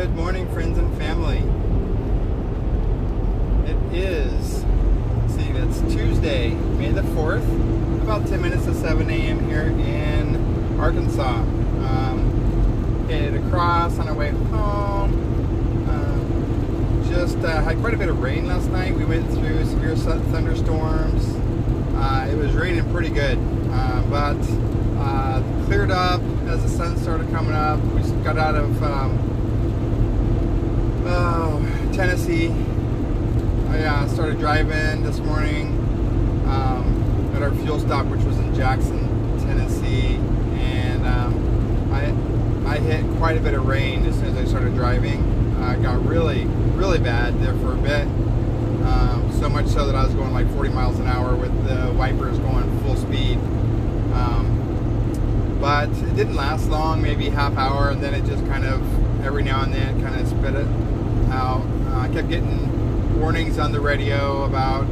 Good morning, friends and family. It is, let's see, that's Tuesday, May the 4th, about 10 minutes to 7 a.m. here in Arkansas. Headed across on our way home. Just had quite a bit of rain last night. We went through severe thunderstorms. It was raining pretty good, but cleared up as the sun started coming up. We got out of Tennessee. I started driving this morning at our fuel stop, which was in Jackson, Tennessee, and I hit quite a bit of rain as soon as I started driving. Got really bad there for a bit, so much so that I was going like 40 miles an hour with the wipers going full speed. But it didn't last long, maybe half hour, and then it just kind of, every now and then, kind of spit it out. I kept getting warnings on the radio about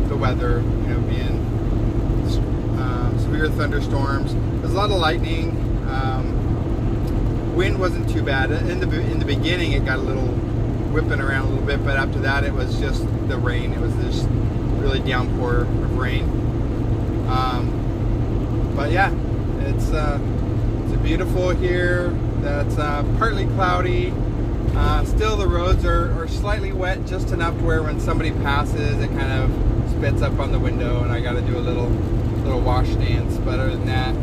the weather, being severe thunderstorms. There's a lot of lightning. Wind wasn't too bad. In the beginning, it got a little whipping around a little bit, but after that, it was just the rain. It was this really downpour of rain. But yeah. It's beautiful here. That's partly cloudy. Still, the roads are slightly wet, just enough to where when somebody passes, it kind of spits up on the window, and I got to do a little wash dance. But other than that,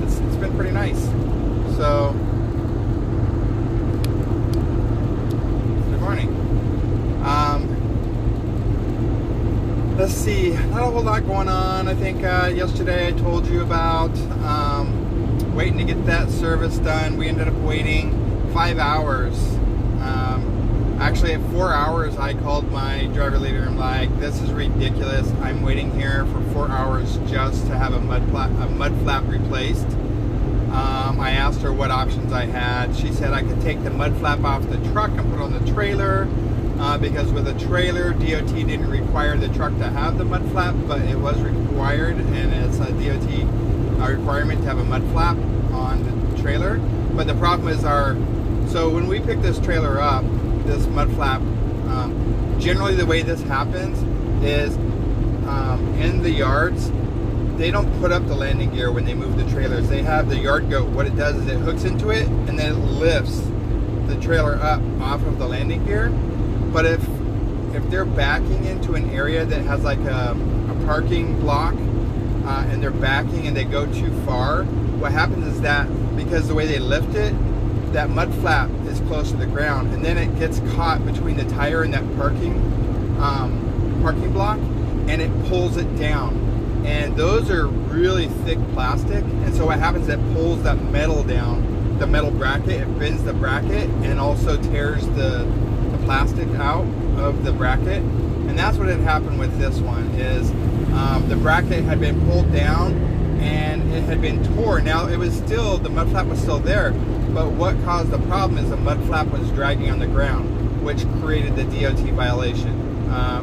it's been pretty nice. So, good morning. Let's see, not a whole lot going on. I think yesterday I told you about waiting to get that service done. We ended up waiting 5 hours. Actually, at 4 hours, I called my driver leader. I'm like, this is ridiculous. I'm waiting here for 4 hours just to have a mud flap replaced. I asked her what options I had. She said I could take the mud flap off the truck and put it on the trailer. Because with a trailer, DOT didn't require the truck to have the mud flap, but it was required, and it's a DOT requirement to have a mud flap on the trailer. But the problem is so when we pick this trailer up, this mud flap, generally the way this happens is in the yards, they don't put up the landing gear when they move the trailers. They have the yard goat. What it does is it hooks into it, and then it lifts the trailer up off of the landing gear. But if they're backing into an area that has like a parking block, and they're backing and they go too far, what happens is that because the way they lift it, that mud flap is close to the ground, and then it gets caught between the tire and that parking block, and it pulls it down. And those are really thick plastic, and so what happens is it pulls that metal down, the metal bracket. It bends the bracket and also tears the plastic out of the bracket, and that's what had happened with this one. Is the bracket had been pulled down and it had been torn. Now it was still, the mud flap was still there, but what caused the problem is the mud flap was dragging on the ground, which created the DOT violation.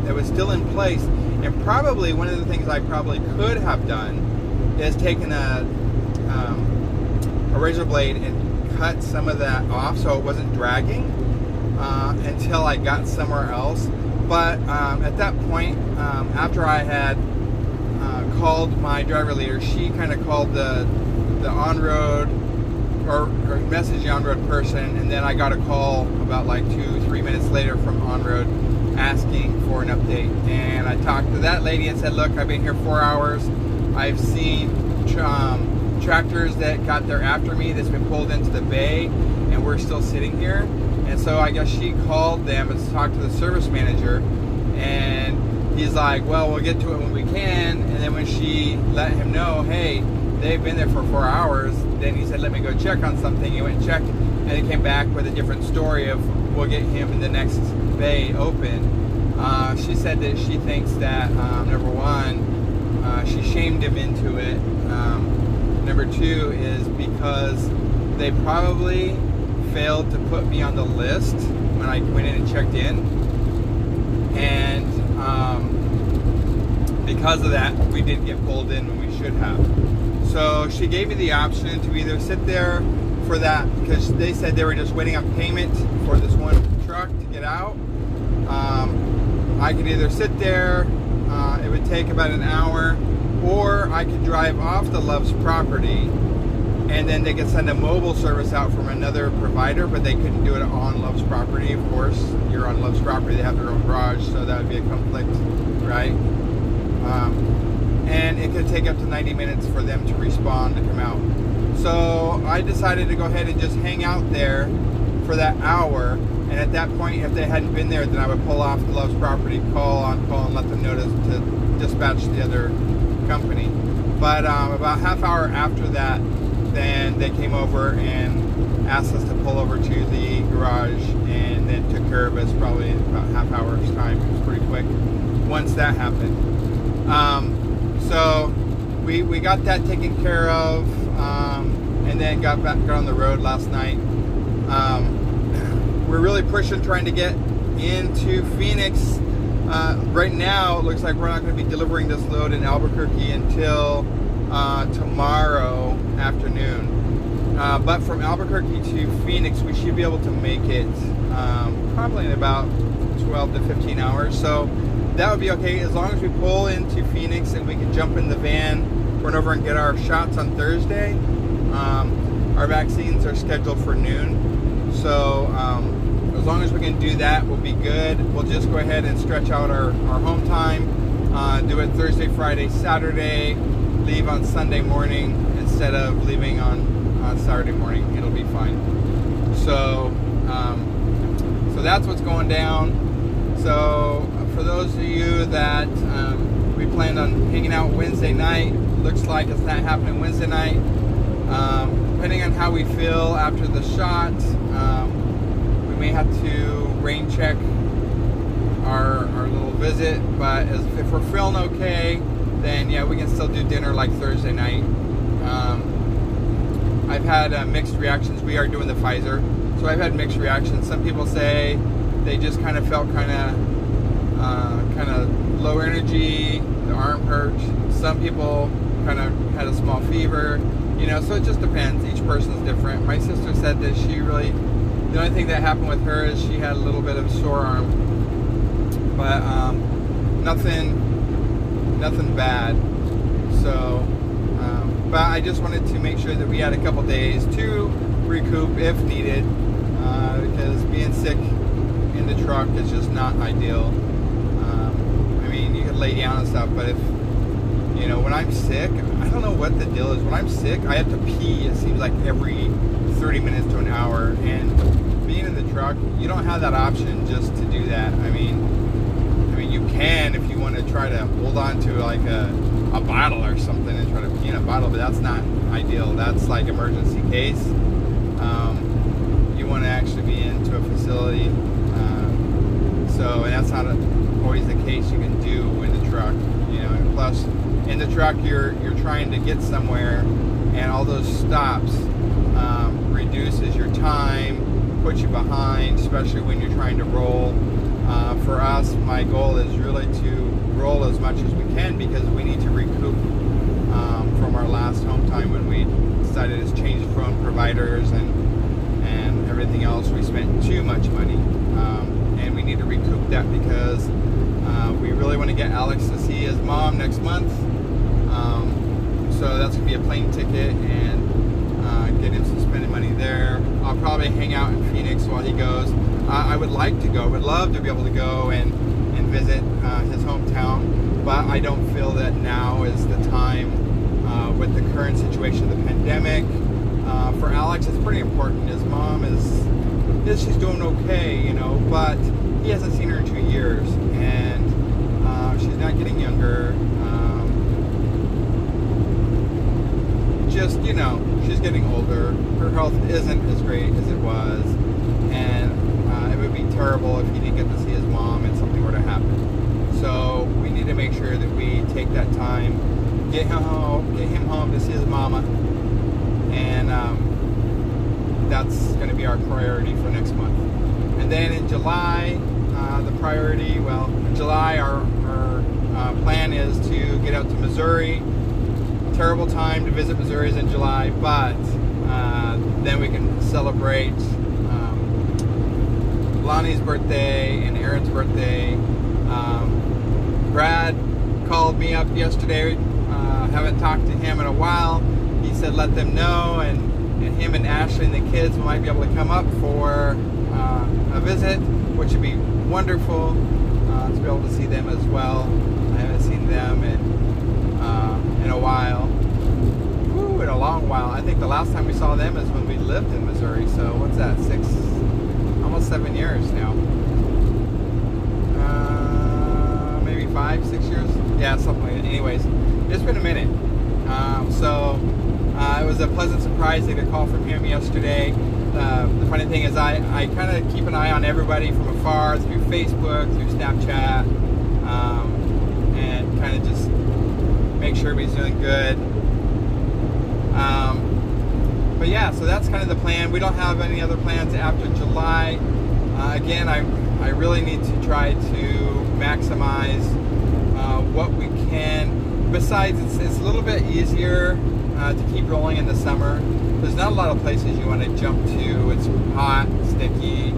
It was still in place, and probably one of the things I probably could have done is taken a razor blade and cut some of that off so it wasn't dragging until I got somewhere else. But at that point, after I had called my driver leader, she kind of called the on-road or messaged the on-road person, and then I got a call about like 2-3 minutes later from on-road asking for an update. And I talked to that lady and said, look, I've been here 4 hours. I've seen tractors that got there after me that's been pulled into the bay, and we're still sitting here. And so I guess she called them and talked to the service manager, and he's like, well, we'll get to it when we can. And then when she let him know, hey, they've been there for 4 hours, then he said, let me go check on something. He went and checked, and he came back with a different story of, we'll get him in the next bay open. She said that she thinks that, number one, she shamed him into it. Number two is because they probably failed to put me on the list when I went in and checked in, and because of that, we didn't get pulled in when we should have. So she gave me the option to either sit there for that, because they said they were just waiting on payment for this one truck to get out. I could either sit there, it would take about an hour, or I could drive off the Love's property, and then they could send a mobile service out from another provider, but they couldn't do it on Love's property. Of course, you're on Love's property, they have their own garage, so that would be a conflict, right? And it could take up to 90 minutes for them to respond to come out. So I decided to go ahead and just hang out there for that hour, and at that point, if they hadn't been there, then I would pull off the Love's property, call on call, and let them know to dispatch the other company. But about half hour after that, then they came over and asked us to pull over to the garage, and then took care of us probably in about half hour's time. It was pretty quick once that happened. So we got that taken care of, and then got on the road last night. We're really pushing, trying to get into Phoenix. Right now, it looks like we're not going to be delivering this load in Albuquerque until tomorrow afternoon. But from Albuquerque to Phoenix, we should be able to make it probably in about 12 to 15 hours. So that would be okay as long as we pull into Phoenix and we can jump in the van, run over and get our shots on Thursday. Our vaccines are scheduled for noon. So as long as we can do that, we'll be good. We'll just go ahead and stretch out our home time, do it Thursday, Friday, Saturday, leave on Sunday morning instead of leaving on Saturday morning. It'll be fine. So so that's what's going down. So for those of you that we planned on hanging out Wednesday night, looks like it's not happening Wednesday night. Depending on how we feel after the shot, we may have to rain check our little visit, but if we're feeling okay, then yeah, we can still do dinner like Thursday night. I've had mixed reactions. We are doing the Pfizer, so I've had mixed reactions. Some people say they just kind of felt kind of low energy, the arm hurt. Some people kind of had a small fever, you know, so it just depends. Each person's different. My sister said that the only thing that happened with her is she had a little bit of sore arm, but nothing bad. So, but I just wanted to make sure that we had a couple days to recoup if needed, because being sick in the truck is just not ideal. I mean, you can lay down and stuff, but if, you know, when I'm sick, I don't know what the deal is. When I'm sick, I have to pee, it seems like every 30 minutes to an hour, and being in the truck, you don't have that option just to do that. I mean, you can if you want to try to hold on to like a bottle or something and try to pee in a bottle, but that's not ideal. That's like emergency case. You want to actually be into a facility. And that's not always the case you can do in the truck. You know, and plus in the truck you're trying to get somewhere, and all those stops reduces your time, puts you behind, especially when you're trying to roll. For us, my goal is really to roll as much as we can, because we need to recoup from our last home time when we decided to change phone providers and everything else. We spent too much money, and we need to recoup that, because we really want to get Alex to see his mom next month. So that's going to be a plane ticket, and get him some spending money there. I'll probably hang out in Phoenix while he goes. I would like to go. I would love to be able to go and visit his hometown, but I don't feel that now is the time with the current situation of the pandemic. For Alex, it's pretty important. His mom she's doing okay, you know, but he hasn't seen her in 2 years, and she's not getting younger. Just, you know, she's getting older. Her health isn't as great as it was, and it would be terrible if he didn't get to see his mom and something were to happen. So we need to make sure that we take that time, get him home to see his mama, and that's going to be our priority for next month. And then in July, in July our plan is to get out to Missouri. Terrible time to visit Missouri is in July, but then we can celebrate Lonnie's birthday and Aaron's birthday. Brad called me up yesterday. Haven't talked to him in a while. He said let them know, and him and Ashley and the kids might be able to come up for a visit, which would be wonderful to be able to see them as well. I haven't seen them in a while. Woo, in a long while. I think the last time we saw them is when we lived in Missouri. So what's that? Almost 7 years now. Maybe 5, 6 years. Yeah, something like that. Anyways, it's been a minute. It was a pleasant surprise to get a call from him yesterday. The funny thing is I kind of keep an eye on everybody from afar through Facebook, through Snapchat, and kind of just make sure everybody's doing good. But yeah, so that's kind of the plan. We don't have any other plans after July. Again, I really need to try to maximize what we can. Besides, it's a little bit easier to keep rolling in the summer. There's not a lot of places you want to jump to. It's hot, sticky,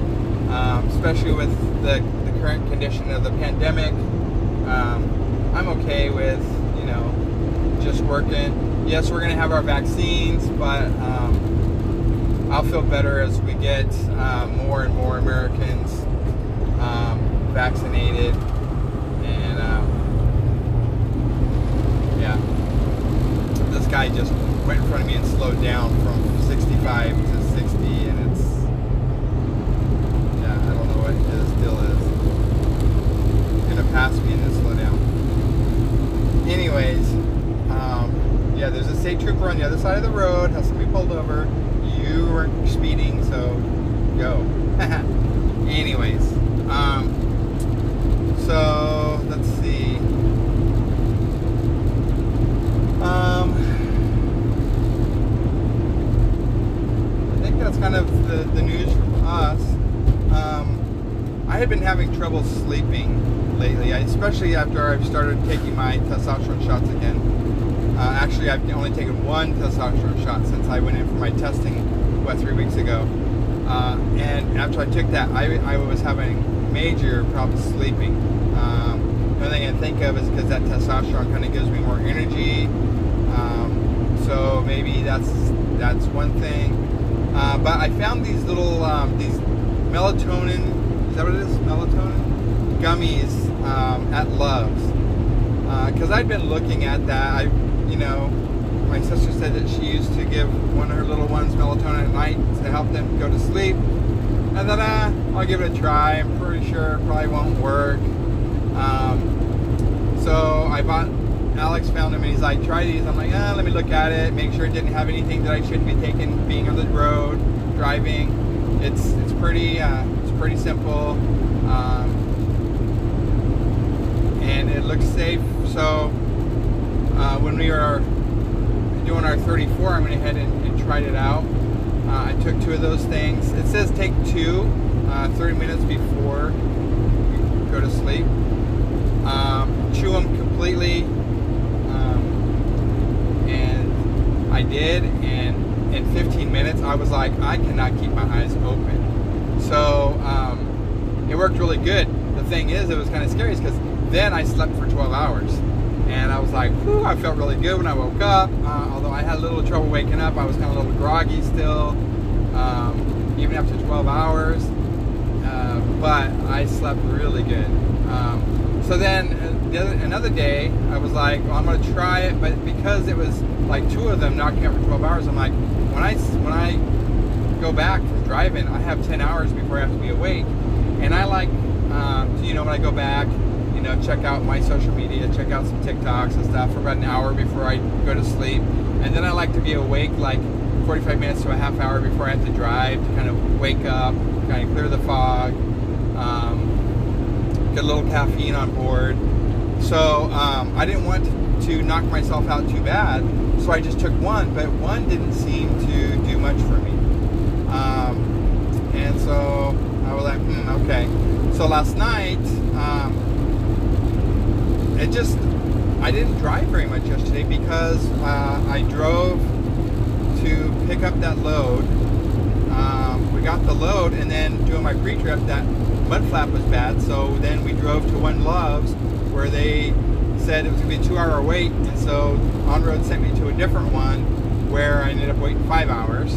especially with the current condition of the pandemic. I'm okay with, just working. Yes, we're going to have our vaccines, but I'll feel better as we get more and more Americans vaccinated. And yeah, this guy just went in front of me and slowed down from 65 to 60, and it's, I don't know what it still is. He's gonna pass me and then slow down. Anyways, yeah, there's a state trooper on the other side of the road. Has somebody pulled over? You weren't speeding, so go. Anyways, so let's see. I think that's kind of the news from us. I had been having trouble sleeping lately, especially after I've started taking my testosterone shots again. Actually, I've only taken one testosterone shot since I went in for my testing, 3 weeks ago. And after I took that, I was having major problems sleeping. The only thing I think of is because that testosterone kind of gives me more energy. So maybe that's one thing. But I found these little these melatonin, is that what it is? Melatonin gummies at Love's. Because I'd been looking at that. My sister said that she used to give one of her little ones melatonin at night to help them go to sleep. I thought, I'll give it a try. I'm pretty sure it probably won't work. So Alex found them and he's like, try these. I'm like, let me look at it, make sure it didn't have anything that I shouldn't be taking being on the road, driving. It's pretty simple. And it looks safe. So when we were doing our 34, I went ahead and tried it out. I took 2 of those things. It says take 2 30 minutes before you go to sleep. Chew them completely, and I did, and in 15 minutes I was like, I cannot keep my eyes open. So it worked really good. The thing is, it was kind of scary because then I slept for 12 hours. And I was like, whew, I felt really good when I woke up. Although I had a little trouble waking up, I was kind of a little groggy still, even after 12 hours. But I slept really good. So then another day, I was like, well, I'm going to try it. But because it was like 2 of them knocking out for 12 hours, I'm like, when I go back from driving, I have 10 hours before I have to be awake. And I like, when I go back, check out my social media, check out some TikToks and stuff for about an hour before I go to sleep. And then I like to be awake like 45 minutes to a half hour before I have to drive to kind of wake up, kind of clear the fog, get a little caffeine on board. So I didn't want to knock myself out too bad, so I just took 1, but 1 didn't seem to do much for me. And so I was like, okay. So last night, I didn't drive very much yesterday because I drove to to pick up that load. We got the load, and then doing my pre-trip, that mud flap was bad, so then we drove to One Loves, where they said it was going to be a 2-hour wait, and so On-Road sent me to a different one where I ended up waiting 5 hours.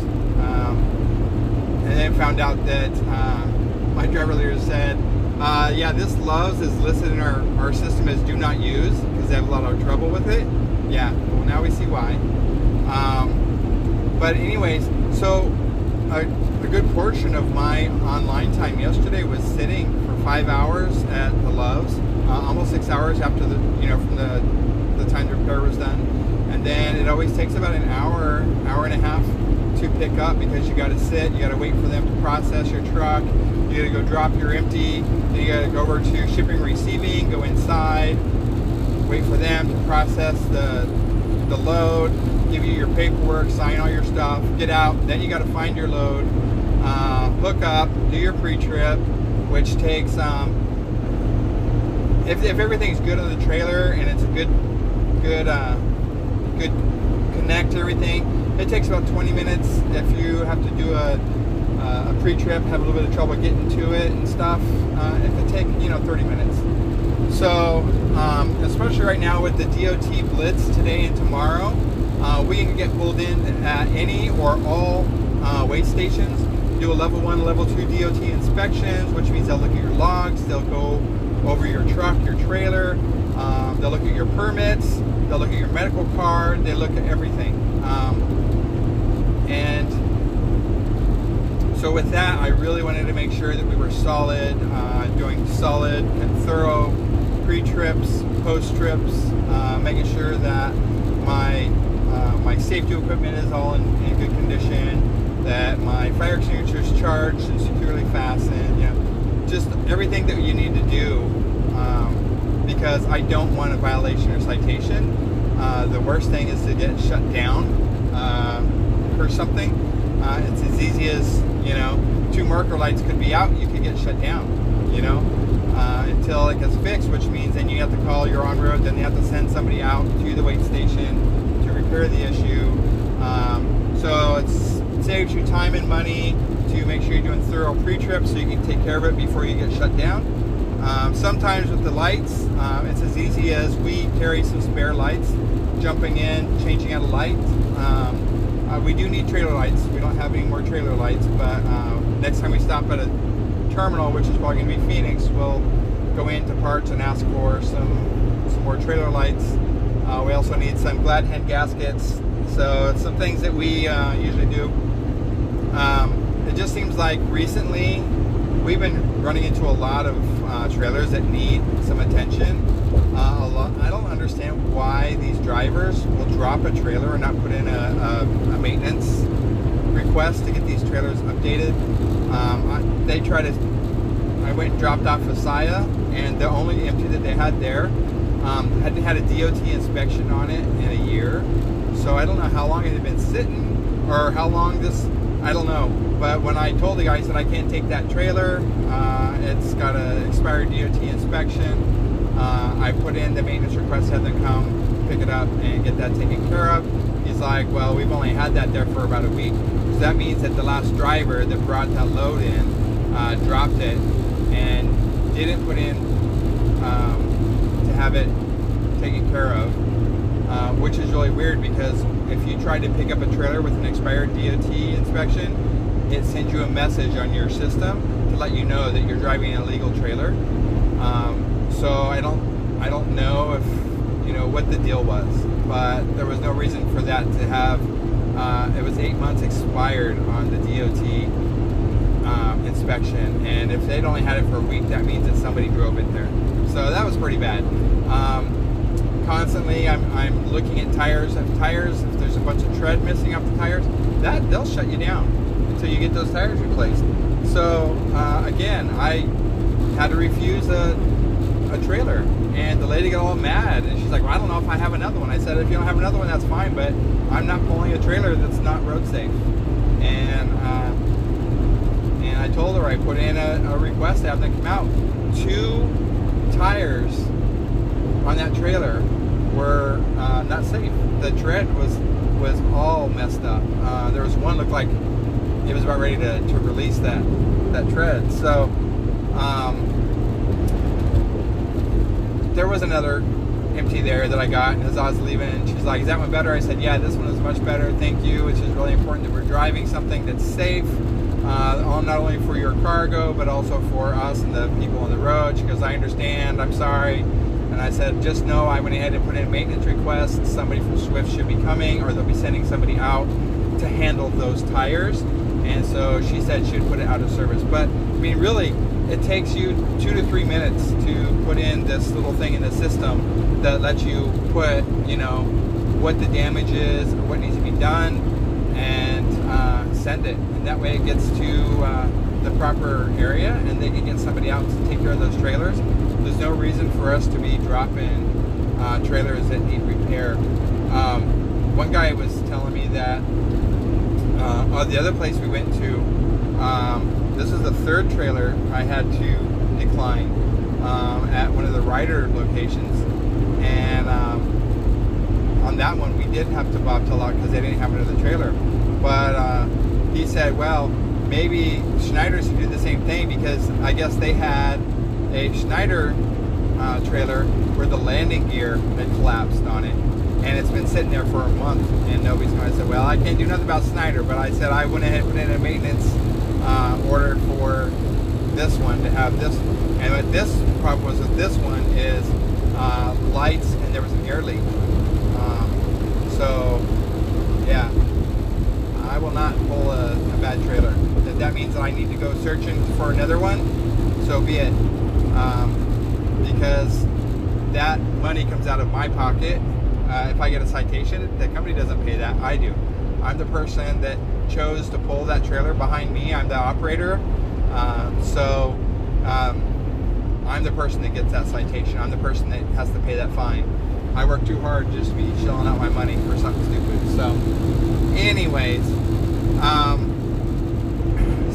And then found out that my driver leader said, yeah, this Loves is listed in our system as do not use because they have a lot of trouble with it. Yeah, well, now we see why. But anyways, so a good portion of my online time yesterday was sitting for 5 hours at the Loves, almost 6 hours after from the time the repair was done. And then it always takes about an hour and a half to pick up because you got to sit, you got to wait for them to process your truck, you got to go drop your empty, then you got to go over to shipping and receiving, go inside, wait for them to process the load, give you your paperwork, sign all your stuff, get out, then you got to find your load, hook up, do your pre-trip, which takes if everything's good on the trailer and it's a good connect to everything, it takes about 20 minutes. If you have to do a pre-trip, have a little bit of trouble getting to it and stuff, it could take 30 minutes. So especially right now with the DOT blitz today and tomorrow, we can get pulled in at any or all weigh stations, do a level 1, level 2 DOT inspections, which means they'll look at your logs, they'll go over your truck, your trailer, they'll look at your permits, they'll look at your medical card, they look at everything. And so with that, I really wanted to make sure that we were solid, doing solid and thorough pre-trips, post-trips, making sure that my safety equipment is all in good condition, that my fire extinguisher is charged and securely fastened, just everything that you need to do, because I don't want a violation or citation. The worst thing is to get shut down for something. It's as easy as 2 marker lights could be out, you could get shut down, until it gets fixed, which means then you have to call your On-Road, then you have to send somebody out to the weight station to repair the issue. So it saves you time and money to make sure you're doing thorough pre-trips so you can take care of it before you get shut down. Sometimes with the lights, it's as easy as we carry some spare lights, jumping in, changing out a light. We do need trailer lights. We don't have any more trailer lights, but next time we stop at a terminal, which is probably going to be Phoenix, we'll go into parts and ask for some more trailer lights. We also need some glad hand gaskets. So it's some things that we usually do. It just seems like recently we've been running into a lot of trailers that need some attention. I don't understand why these drivers will drop a trailer and not put in a maintenance request to get these trailers updated. I went and dropped off Visaya, and the only empty that they had there hadn't had a DOT inspection on it in a year. So I don't know how long it had been sitting or how long I don't know. But when I told the guy, I said, I can't take that trailer. It's got an expired DOT inspection. I put in the maintenance request, had them come pick it up and get that taken care of. He's like, well, we've only had that there for about a week. So that means that the last driver that brought that load in dropped it and didn't put in to have it taken care of, which is really weird because if you tried to pick up a trailer with an expired DOT inspection, it sends you a message on your system to let you know that you're driving an illegal trailer. So I don't know if what the deal was, but there was no reason for that to have. It was 8 months expired on the DOT inspection, and if they'd only had it for a week, that means that somebody drove it there. So that was pretty bad. Constantly, I'm looking at tires. If there's a bunch of tread missing off the tires, they'll shut you down until you get those tires replaced. So again, I had to refuse a trailer, and the lady got all mad, and she's like, well, I don't know if I have another one. I said, if you don't have another one, that's fine, but I'm not pulling a trailer that's not road safe. And I told her I put in a request to have them come out. 2 tires on that trailer were not safe. The tread was was all messed up. There was one looked like it was about ready to release that tread. So there was another empty there that I got, and as I was leaving, she's like, "Is that one better?" I said, "Yeah, this one is much better. Thank you." It's just really important that we're driving something that's safe, not only for your cargo, but also for us and the people on the road. She goes, "I understand. I'm sorry." And I said, "Just know I went ahead and put in a maintenance request. Somebody from Swift should be coming, or they'll be sending somebody out to handle those tires." And so she said she would put it out of service. But I mean, really, it takes you 2 to 3 minutes to put in this little thing in the system that lets you put, you know, what the damage is, what needs to be done, and send it. And that way it gets to the proper area, and they can get somebody out to take care of those trailers. There's no reason for us to be dropping trailers that need repair. One guy was telling me that the other place we went to, this is the third trailer I had to decline at one of the Ryder locations, and on that one we did have to bobtail out because they didn't have another trailer. But he said, well, maybe Schneider should do the same thing, because I guess they had a Schneider trailer where the landing gear had collapsed on it, and it's been sitting there for a month and nobody's going. I said, well, I can't do nothing about Schneider, but I said I went ahead and put in a maintenance order for this one to have this. And what this problem was with this one is lights, and there was an air leak. So yeah, I will not pull a bad trailer. If that means that I need to go searching for another one, so be it. Because that money comes out of my pocket. If I get a citation, the company doesn't pay that, I do. I'm the person that chose to pull that trailer behind me. I'm the operator. So I'm the person that gets that citation. I'm the person that has to pay that fine. I work too hard just to be shelling out my money for something stupid. So anyways,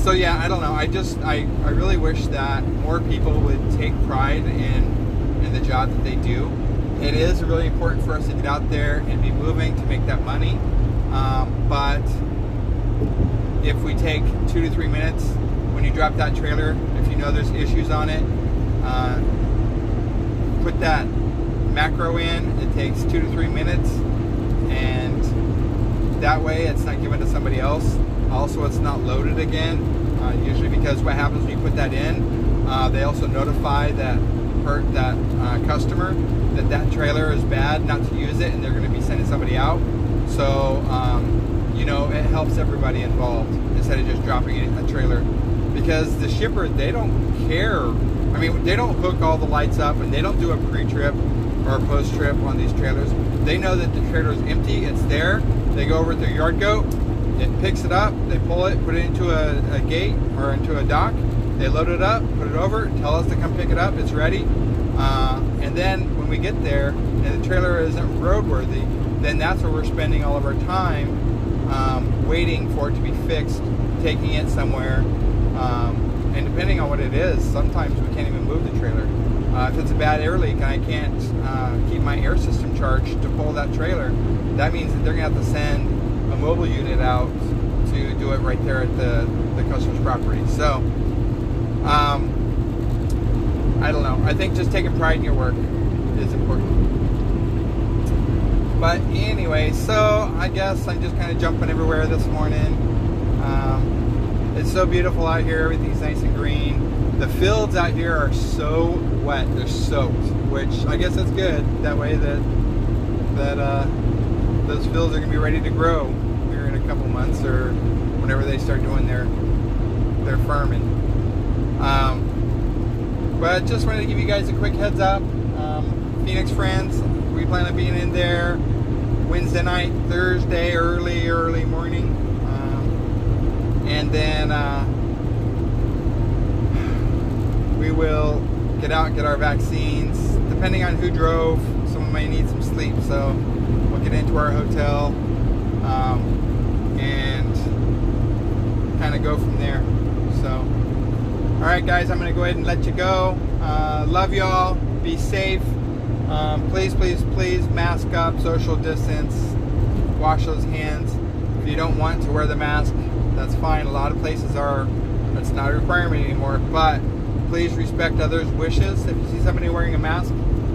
so yeah, I don't know. I really wish that more people would take pride in the job that they do. It is really important for us to get out there and be moving to make that money. But if we take 2 to 3 minutes when you drop that trailer, if you know there's issues on it, put that macro in. It takes 2 to 3 minutes, and that way it's not given to somebody else. Also, it's not loaded again, usually, because what happens when you put that in, they also notify that customer that trailer is bad, not to use it, and they're going to be sending somebody out. So you know, it helps everybody involved instead of just dropping in a trailer, because the shipper, they don't care. I mean, they don't hook all the lights up, and they don't do a pre-trip or a post-trip on these trailers. They know that the trailer is empty, it's there. They go over to their yard goat, it picks it up, they pull it, put it into a gate or into a dock, they load it up, put it over, tell us to come pick it up, it's ready. And then when we get there and the trailer isn't roadworthy, then that's where we're spending all of our time waiting for it to be fixed, taking it somewhere. And depending on what it is, sometimes we can't even move the trailer. If it's a bad air leak and I can't keep my air system charged to pull that trailer, that means that they're going to have to send a mobile unit out to do it right there at the customer's property. So, I don't know. I think just taking pride in your work is important. But anyway, so I guess I'm just kind of jumping everywhere this morning. It's so beautiful out here. Everything's nice and green. The fields out here are so wet. They're soaked, which I guess that's good. That way that those fields are going to be ready to grow here in a couple months, or whenever they start doing their farming. But just wanted to give you guys a quick heads up. Phoenix Friends, we plan on being in there Wednesday night, Thursday, early morning. And then we will get out and get our vaccines. Depending on who drove, someone may need some sleep. So we'll get into our hotel and kind of go from there. So, all right, guys, I'm going to go ahead and let you go. Love y'all. Be safe. Please mask up, social distance, wash those hands. If you don't want to wear the mask, that's fine. A lot of places are. That's not a requirement anymore. But please respect others' wishes. If you see somebody wearing a mask,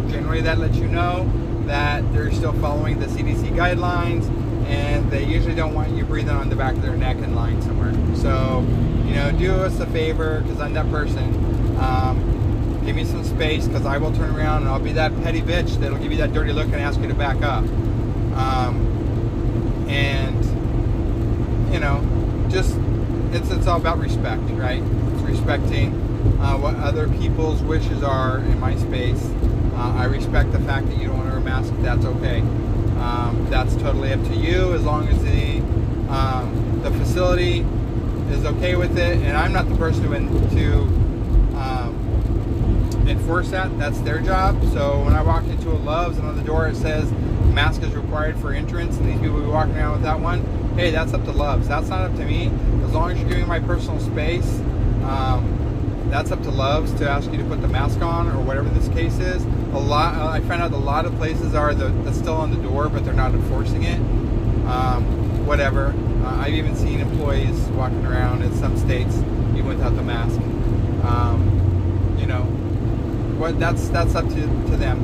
generally that lets you know that they're still following the CDC guidelines, and they usually don't want you breathing on the back of their neck and lying somewhere. So, do us a favor, because I'm that person. Give me some space, because I will turn around and I'll be that petty bitch that'll give you that dirty look and ask you to back up. Just it's all about respect, right? It's respecting what other people's wishes are in my space. I respect the fact that you don't want to wear a mask. That's okay. That's totally up to you, as long as the facility is okay with it. And I'm not the person to enforce that. That's their job. So when I walk into a Love's and on the door it says mask is required for entrance, and these people will be walking around with that one, hey, that's up to Love's. That's not up to me. As long as you're giving my personal space, that's up to Love's to ask you to put the mask on, or whatever this case is. I find out a lot of places that's still on the door, but they're not enforcing it. Whatever. I've even seen employees walking around in some states even without the mask. That's up to them.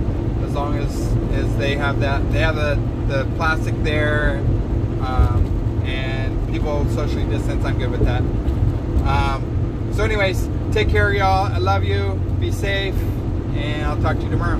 As long as they have the plastic there, and people socially distance, I'm good with that. So anyways, take care, y'all. I love you. Be safe, and I'll talk to you tomorrow.